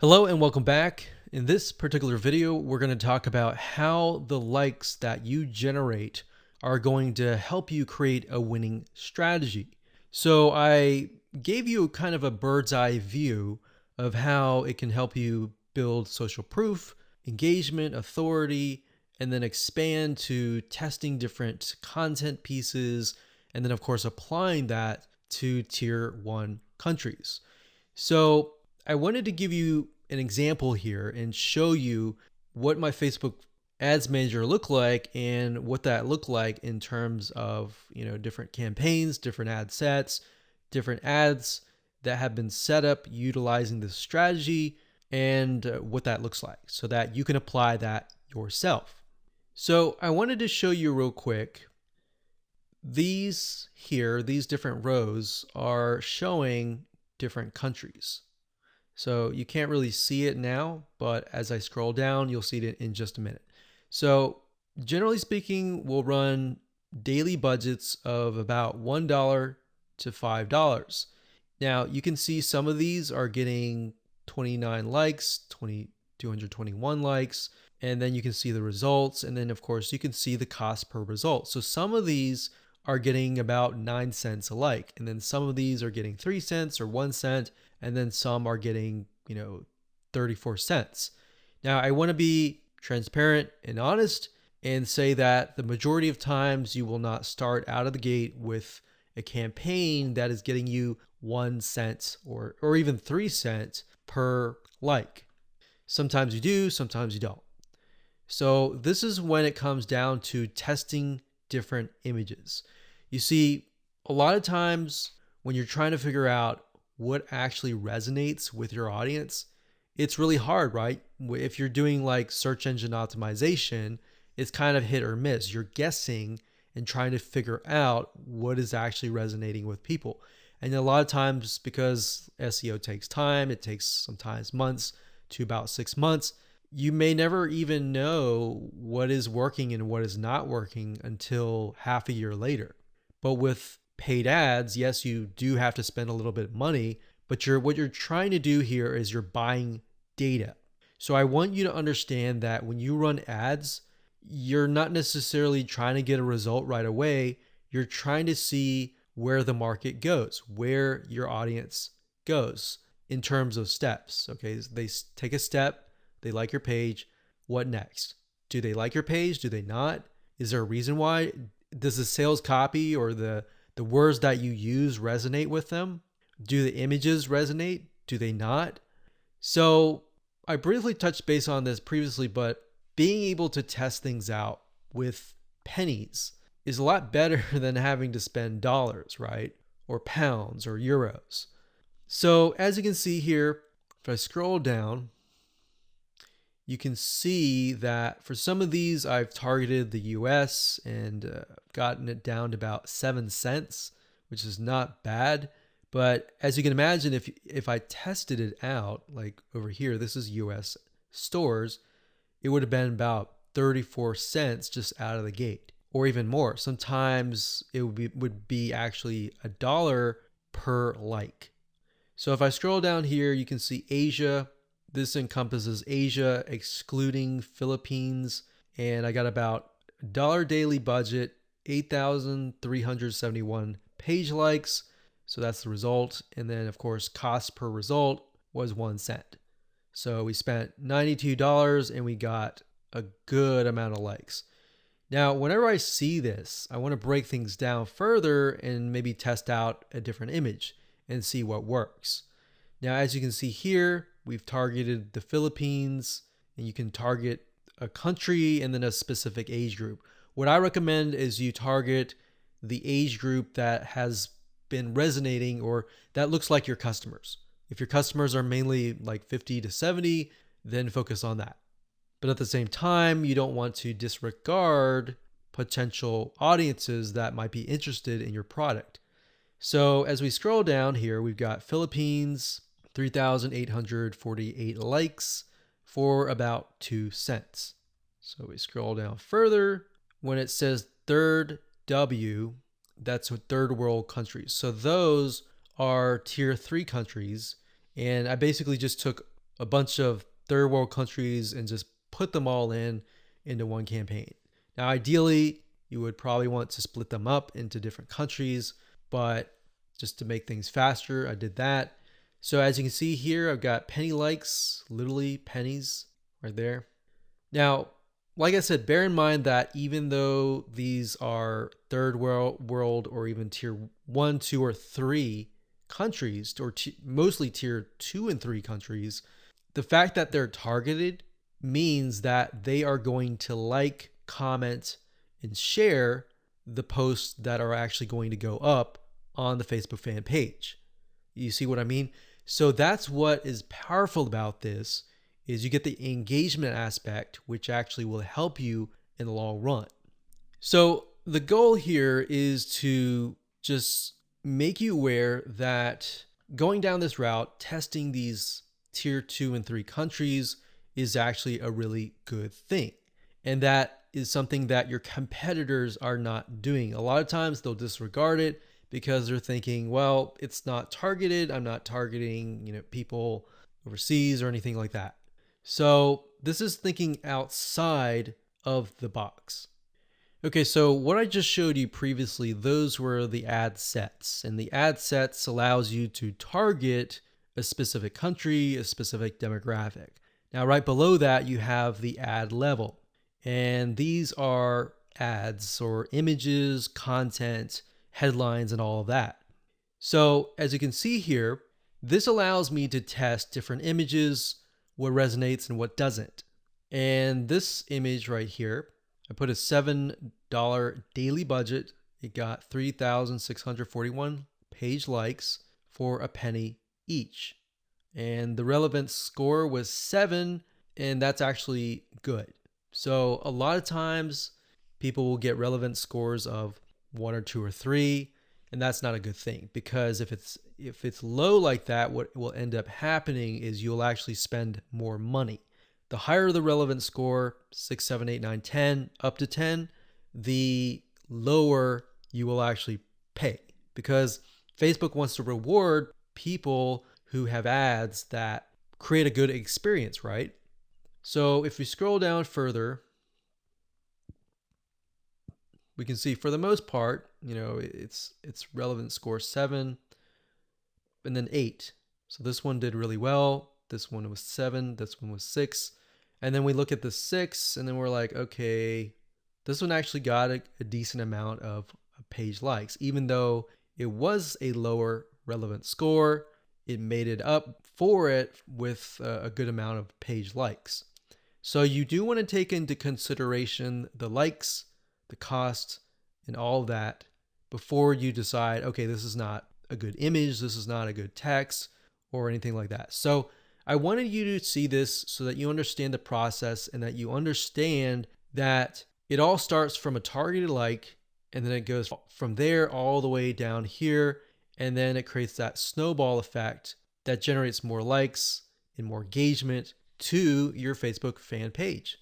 Hello and welcome back. In this particular video, we're going to talk about how the likes that you generate are going to help you create a winning strategy. So I gave you kind of a bird's eye view of how it can help you build social proof, engagement, authority, and then expand to testing different content pieces, and then of course applying that to tier 1 countries. So I wanted to give you an example here and show you what my Facebook ads manager looked like and what that looked like in terms of, different campaigns, different ad sets, different ads that have been set up utilizing this strategy, and what that looks like so that you can apply that yourself. So I wanted to show you real quick. These different rows are showing different countries. So you can't really see it now, but as I scroll down, you'll see it in just a minute. So generally speaking, we'll run daily budgets of about $1 to $5. Now you can see some of these are getting 29 likes, 221 likes, and then you can see the results. And then of course you can see the cost per result. So some of these are getting about 9 cents a like, and then some of these are getting 3 cents or 1 cent, and then some are getting 34 cents. Now I want to be transparent and honest and say that the majority of times you will not start out of the gate with a campaign that is getting you 1 cent or even 3 cents per like. Sometimes you do, sometimes you don't. So this is when it comes down to testing different images. You see, a lot of times when you're trying to figure out what actually resonates with your audience, it's really hard, right? If you're doing like search engine optimization, it's kind of hit or miss. You're guessing and trying to figure out what is actually resonating with people. And a lot of times, because SEO takes time, it takes sometimes months to about 6 months, you may never even know what is working and what is not working until half a year later. But with paid ads, yes, you do have to spend a little bit of money, but what you're trying to do here is you're buying data. So I want you to understand that when you run ads, you're not necessarily trying to get a result right away. You're trying to see where the market goes, where your audience goes in terms of steps. Okay, they take a step, they like your page. What next? Do they like your page? Do they not? Is there a reason why? Does the sales copy or the words that you use resonate with them? Do the images resonate? Do they not? So I briefly touched base on this previously, but being able to test things out with pennies is a lot better than having to spend dollars, right? Or pounds or euros. So as you can see here, if I scroll down, you can see that for some of these, I've targeted the US and gotten it down to about 7 cents, which is not bad. But as you can imagine, if I tested it out, like over here, this is US stores, it would have been about 34 cents just out of the gate, or even more. Sometimes it would be actually $1 per like. So if I scroll down here, you can see Asia. This encompasses Asia, excluding Philippines. And I got about $1 daily budget, 8,371 page likes. So that's the result. And then, of course, cost per result was 1 cent. So we spent $92 and we got a good amount of likes. Now, whenever I see this, I want to break things down further and maybe test out a different image and see what works. Now, as you can see here, we've targeted the Philippines, and you can target a country and then a specific age group. What I recommend is you target the age group that has been resonating or that looks like your customers. If your customers are mainly like 50 to 70, then focus on that. But at the same time, you don't want to disregard potential audiences that might be interested in your product. So as we scroll down here, we've got Philippines, 3,848 likes for about 2 cents. So we scroll down further. When it says third W, that's third world countries. So those are tier 3 countries. And I basically just took a bunch of third world countries and just put them all into one campaign. Now, ideally, you would probably want to split them up into different countries, but just to make things faster, I did that. So as you can see here, I've got penny likes, literally pennies right there. Now, like I said, bear in mind that even though these are third world or even tier 1, 2, or 3 countries, or mostly tier 2 and 3 countries, the fact that they're targeted means that they are going to like, comment, and share the posts that are actually going to go up on the Facebook fan page. You see what I mean? So that's what is powerful about this, is you get the engagement aspect, which actually will help you in the long run. So the goal here is to just make you aware that going down this route, testing these tier 2 and 3 countries is actually a really good thing. And that is something that your competitors are not doing. A lot of times they'll disregard it because they're thinking, well, it's not targeted. I'm not targeting, people overseas or anything like that. So this is thinking outside of the box. Okay, so what I just showed you previously, those were the ad sets. And the ad sets allows you to target a specific country, a specific demographic. Now, right below that, you have the ad level. And these are ads or images, content, headlines, and all of that. So as you can see here, this allows me to test different images, what resonates and what doesn't. And this image right here, I put a $7 daily budget. It got 3,641 page likes for a penny each. And the relevance score was 7, and that's actually good. So a lot of times people will get relevance scores of 1 or 2 or 3, and that's not a good thing, because if it's low like that, what will end up happening is you'll actually spend more money. The higher the relevance score, 6, 7, 8, 9, 10, up to 10, the lower you will actually pay, because Facebook wants to reward people who have ads that create a good experience, right? So if we scroll down further, we can see for the most part, it's relevant score 7 and then 8. So this one did really well. This one was 7. This one was 6. And then we look at the 6 and then we're like, okay, this one actually got a decent amount of page likes. Even though it was a lower relevant score, it made it up for it with a good amount of page likes. So you do want to take into consideration the likes, the cost, and all of that before you decide, okay, this is not a good image, this is not a good text, or anything like that. So I wanted you to see this so that you understand the process and that you understand that it all starts from a targeted like, and then it goes from there all the way down here, and then it creates that snowball effect that generates more likes and more engagement to your Facebook fan page.